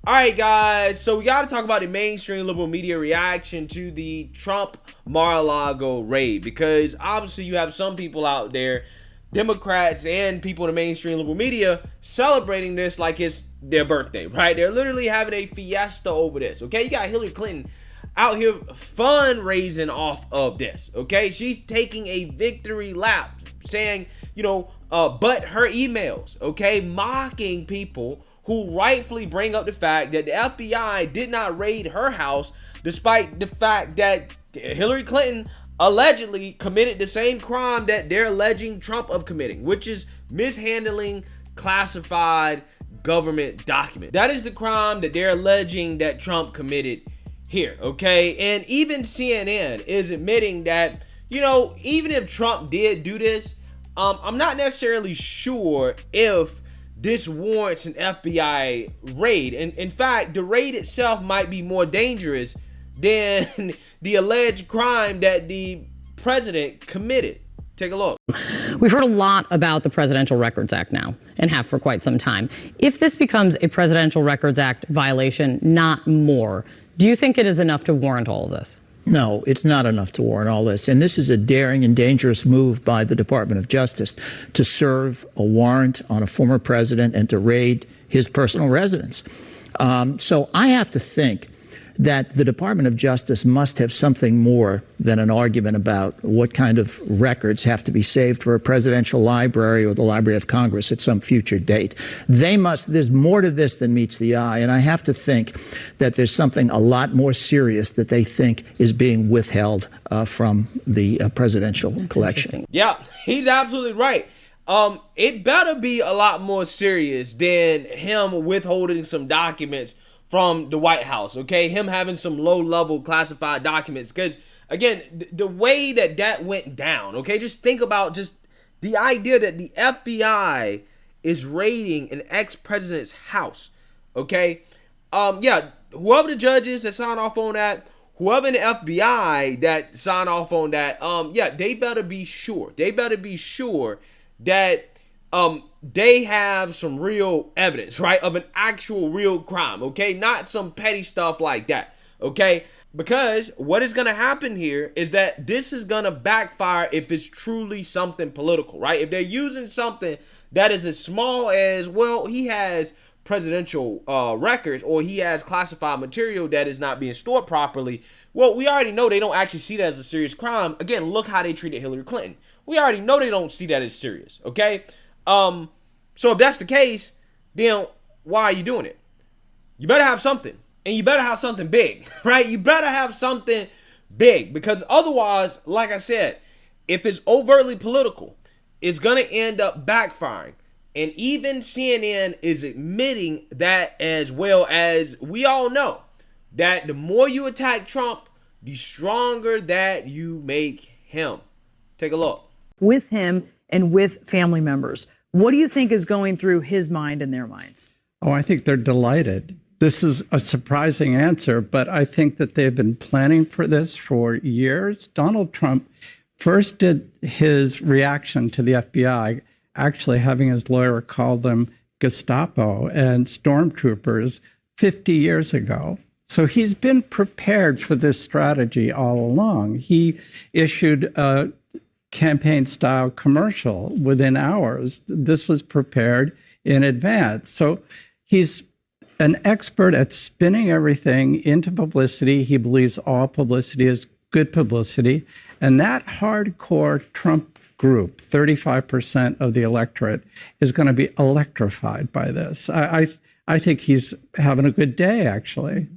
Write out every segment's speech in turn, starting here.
All right, guys. So we got to talk about the mainstream liberal media reaction to the Trump Mar-a-Lago raid, because obviously you have some people out there, Democrats and people in the mainstream liberal media, celebrating this like it's their birthday, right? They're literally having a fiesta over this. Okay, you got Hillary Clinton out here fundraising off of this. Okay, she's taking a victory lap, saying, but her emails, okay, mocking people who rightfully bring up the fact that the FBI did not raid her house, despite the fact that Hillary Clinton allegedly committed the same crime that they're alleging Trump of committing, which is mishandling classified government documents. That is the crime that they're alleging that Trump committed here, okay? And even CNN is admitting that, even if Trump did do this, I'm not necessarily sure if this warrants an FBI raid. And in fact, the raid itself might be more dangerous than the alleged crime that the president committed. Take a look. We've heard a lot about the Presidential Records Act now, and have for quite some time. If this becomes a Presidential Records Act violation, not more, do you think it is enough to warrant all of this? No, it's not enough to warrant all this. And this is a daring and dangerous move by the Department of Justice to serve a warrant on a former president and to raid his personal residence. So I have to think that the Department of Justice must have something more than an argument about what kind of records have to be saved for a presidential library or the Library of Congress at some future date. There's more to this than meets the eye, and I have to think that there's something a lot more serious that they think is being withheld from the presidential collection. Yeah, he's absolutely right. It better be a lot more serious than him withholding some documents from the White House, okay? Him having some low-level classified documents. Because, again, the way that went down, okay? Just think about just the idea that the FBI is raiding an ex-president's house, okay? Yeah, whoever the judges that sign off on that, whoever in the FBI that sign off on that, yeah, they better be sure. They better be sure that they have some real evidence, right, of an actual real crime, okay? Not some petty stuff like that, okay? Because what is going to happen here is that this is going to backfire if it's truly something political, right? If they're using something that is as small as, well, he has presidential records, or he has classified material that is not being stored properly, well, we already know they don't actually see that as a serious crime. Again, look how they treated Hillary Clinton. We already know they don't see that as serious, okay? So if that's the case, then why are you doing it? You better have something, and you better have something big, right? You better have something big, because otherwise, like I said, if it's overtly political, it's going to end up backfiring. And even CNN is admitting that, as well, as we all know that the more you attack Trump, the stronger that you make him. Take a look. With him and with family members, what do you think is going through his mind and their minds? Oh, I think they're delighted. This is a surprising answer, but I think that they've been planning for this for years. Donald Trump first did his reaction to the FBI, actually having his lawyer call them Gestapo and stormtroopers 50 years ago. So he's been prepared for this strategy all along. He issued a campaign-style commercial within hours. This was prepared in advance. So he's an expert at spinning everything into publicity. He believes all publicity is good publicity. And that hardcore Trump group, 35% of the electorate, is going to be electrified by this. I think he's having a good day, actually.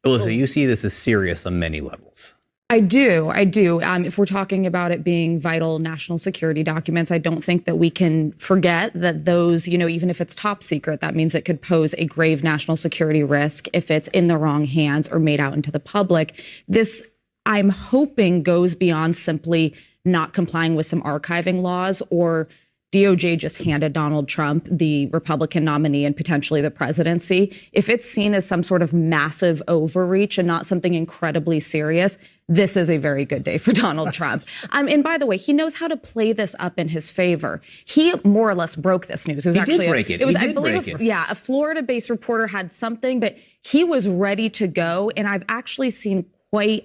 Alyssa, you see this as serious on many levels. I do. If we're talking about it being vital national security documents, I don't think that we can forget that those, even if it's top secret, that means it could pose a grave national security risk if it's in the wrong hands or made out into the public. This, I'm hoping, goes beyond simply not complying with some archiving laws, or DOJ just handed Donald Trump the Republican nominee and potentially the presidency. If it's seen as some sort of massive overreach and not something incredibly serious, this is a very good day for Donald Trump. And by the way, he knows how to play this up in his favor. He more or less broke this news. It was He did break it. I believe, a Florida-based reporter had something, but he was ready to go. And I've actually seen quite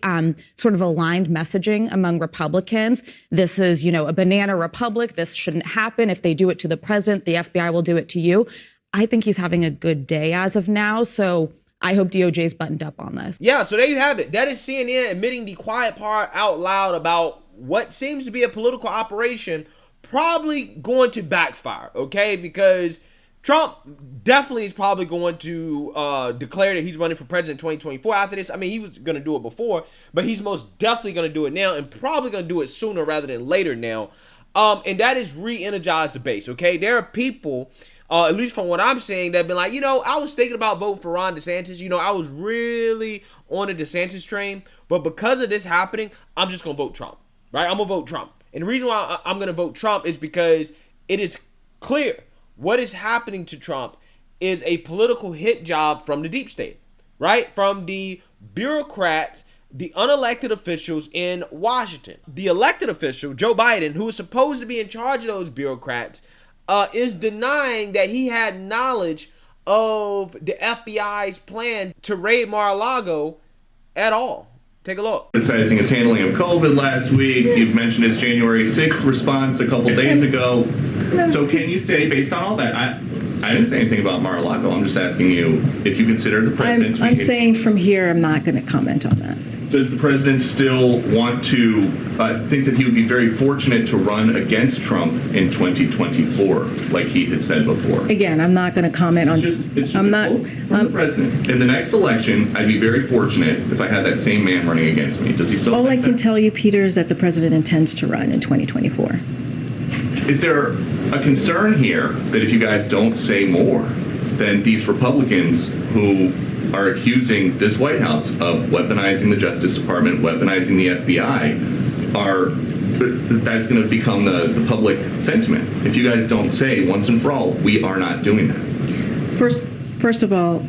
sort of aligned messaging among Republicans. This is, a banana republic. This shouldn't happen. If they do it to the president, the FBI will do it to you. I think he's having a good day as of now. So I hope DOJ's buttoned up on this. Yeah, so there you have it. That is CNN admitting the quiet part out loud about what seems to be a political operation probably going to backfire, okay? Because Trump definitely is probably going to declare that he's running for president in 2024 after this. I mean, he was going to do it before, but he's most definitely going to do it now and probably going to do it sooner rather than later now. And that is re-energize the base, okay? There are people, at least from what I'm saying, that have been like, I was thinking about voting for Ron DeSantis. I was really on the DeSantis train. But because of this happening, I'm just going to vote Trump, right? I'm going to vote Trump. And the reason why I'm going to vote Trump is because it is clear what is happening to Trump is a political hit job from the deep state, right? From the bureaucrats, the unelected officials in Washington. The elected official, Joe Biden, who is supposed to be in charge of those bureaucrats, is denying that he had knowledge of the FBI's plan to raid Mar-a-Lago at all. Take a look. Criticizing his handling of COVID last week. You've mentioned his January 6th response a couple days ago. So can you say, based on all that, I didn't say anything about Mar-a-Lago. I'm just asking you if you consider the president I'm saying from here, I'm not going to comment on that. Does the president still want to think that he would be very fortunate to run against Trump in 2024, like he had said before? Again, I'm not going to comment on. It's just I'm not. From the president. In the next election, I'd be very fortunate if I had that same man running against me. Does he still? All I can tell you, Peter, is that the president intends to run in 2024. Is there a concern here that if you guys don't say more, then these Republicans who are accusing this White House of weaponizing the Justice Department, weaponizing the FBI, that's going to become the public sentiment. If you guys don't say once and for all, we are not doing that. First of all,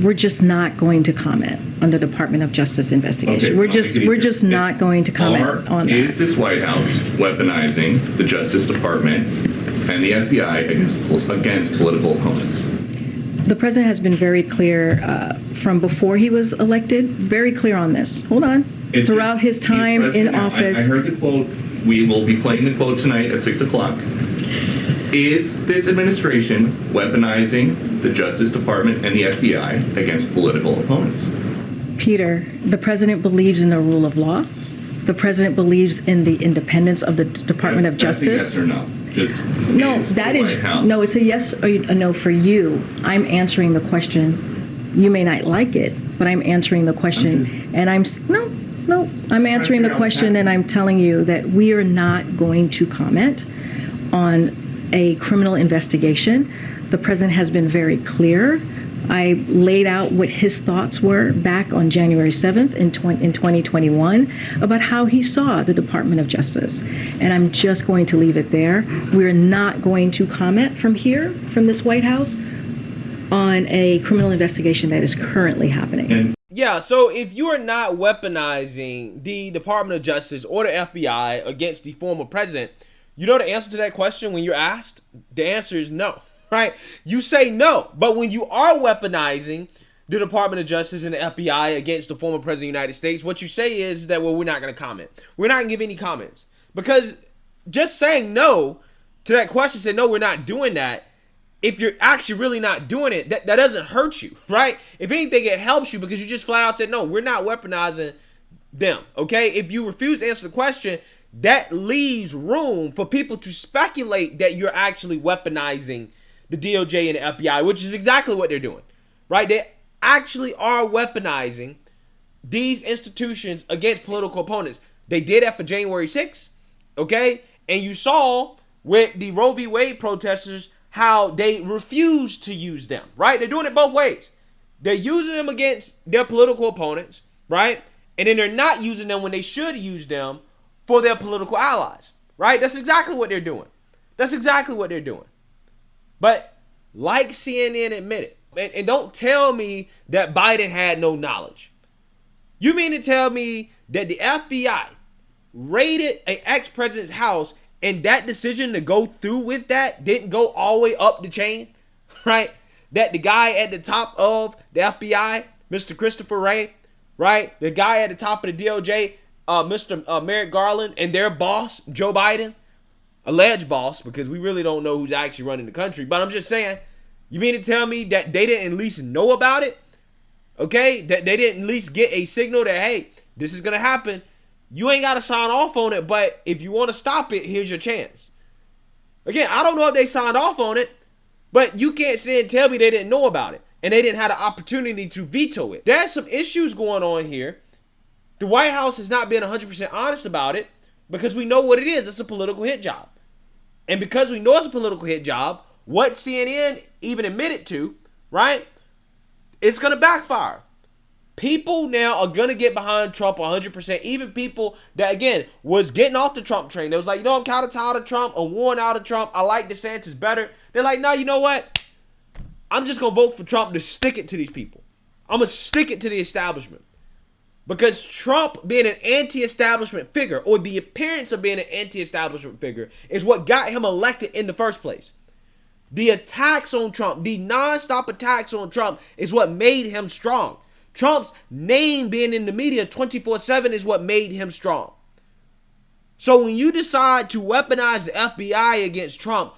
we're just not going to comment on the Department of Justice investigation. Okay, we're just not going to comment on that. Is this White House weaponizing the Justice Department and the FBI against political opponents? The president has been very clear from before he was elected, very clear on this. Hold on. Throughout his time in office. I heard the quote. We will be playing the quote tonight at 6 o'clock. Is this administration weaponizing the Justice Department and the FBI against political opponents? Peter, the president believes in the rule of law. The president believes in the independence of the Department of Justice. That's a yes or no? No, that is no. It's a yes or a no for you. I'm answering the question. You may not like it, but I'm answering the question, and I'm answering the question, and I'm telling you that we are not going to comment on a criminal investigation. The president has been very clear. I laid out what his thoughts were back on January 7th in 2021 about how he saw the Department of Justice. And I'm just going to leave it there. We're not going to comment from here, from this White House, on a criminal investigation that is currently happening. Yeah, so if you are not weaponizing the Department of Justice or the FBI against the former president, you know the answer to that question when you're asked? The answer is no. Right? You say no, but when you are weaponizing the Department of Justice and the FBI against the former president of the United States, what you say is that, well, we're not going to comment. We're not going to give any comments. Because just saying no to that question, say, no, we're not doing that, if you're actually really not doing it, that doesn't hurt you, right? If anything, it helps you because you just flat out said, no, we're not weaponizing them, okay? If you refuse to answer the question, that leaves room for people to speculate that you're actually weaponizing the DOJ and the FBI, which is exactly what they're doing, right? They actually are weaponizing these institutions against political opponents. They did that for January 6th, okay? And you saw with the Roe v. Wade protesters how they refused to use them, right? They're doing it both ways. They're using them against their political opponents, right? And then they're not using them when they should use them for their political allies, right? That's exactly what they're doing. That's exactly what they're doing. But like CNN admitted, and don't tell me that Biden had no knowledge. You mean to tell me that the FBI raided an ex-president's house and that decision to go through with that didn't go all the way up the chain, right? That the guy at the top of the FBI, Mr. Christopher Wray, right? The guy at the top of the DOJ, Mr. Merrick Garland, and their boss, Joe Biden, alleged boss, because we really don't know who's actually running the country. But I'm just saying, you mean to tell me that they didn't at least know about it? Okay? That they didn't at least get a signal that, hey, this is going to happen. You ain't got to sign off on it, but if you want to stop it, here's your chance. Again, I don't know if they signed off on it, but you can't say and tell me they didn't know about it and they didn't have the opportunity to veto it. There's some issues going on here. The White House has not been 100% honest about it because we know what it is. It's a political hit job. And because we know it's a political hit job, what CNN even admitted to, right, it's going to backfire. People now are going to get behind Trump 100%. Even people that, again, was getting off the Trump train. They was like, you know, I'm kind of tired of Trump. I'm worn out of Trump. I like DeSantis better. They're like, no, you know what? I'm just going to vote for Trump to stick it to these people. I'm going to stick it to the establishment. Because Trump being an anti-establishment figure, or the appearance of being an anti-establishment figure, is what got him elected in the first place. The attacks on Trump, the non-stop attacks on Trump is what made him strong. Trump's name being in the media 24/7 is what made him strong. So when you decide to weaponize the FBI against Trump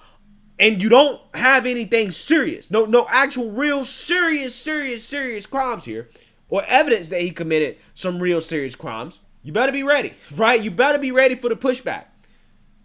and you don't have anything serious, no actual real serious crimes here, or evidence that he committed some real serious crimes, you better be ready, right? You better be ready for the pushback.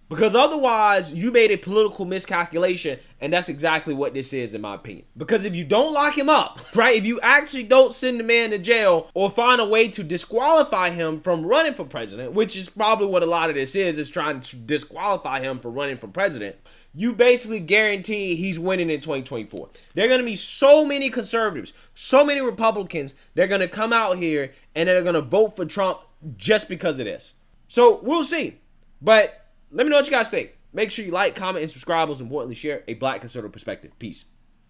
Because otherwise, you made a political miscalculation, and that's exactly what this is, in my opinion. Because if you don't lock him up, right, if you actually don't send the man to jail or find a way to disqualify him from running for president, which is probably what a lot of this is trying to disqualify him from running for president, you basically guarantee he's winning in 2024. There are going to be so many conservatives, so many Republicans, they're going to come out here and they're going to vote for Trump just because of this. So we'll see. But let me know what you guys think. Make sure you like, comment, and subscribe. Most importantly, share a Black conservative perspective. Peace.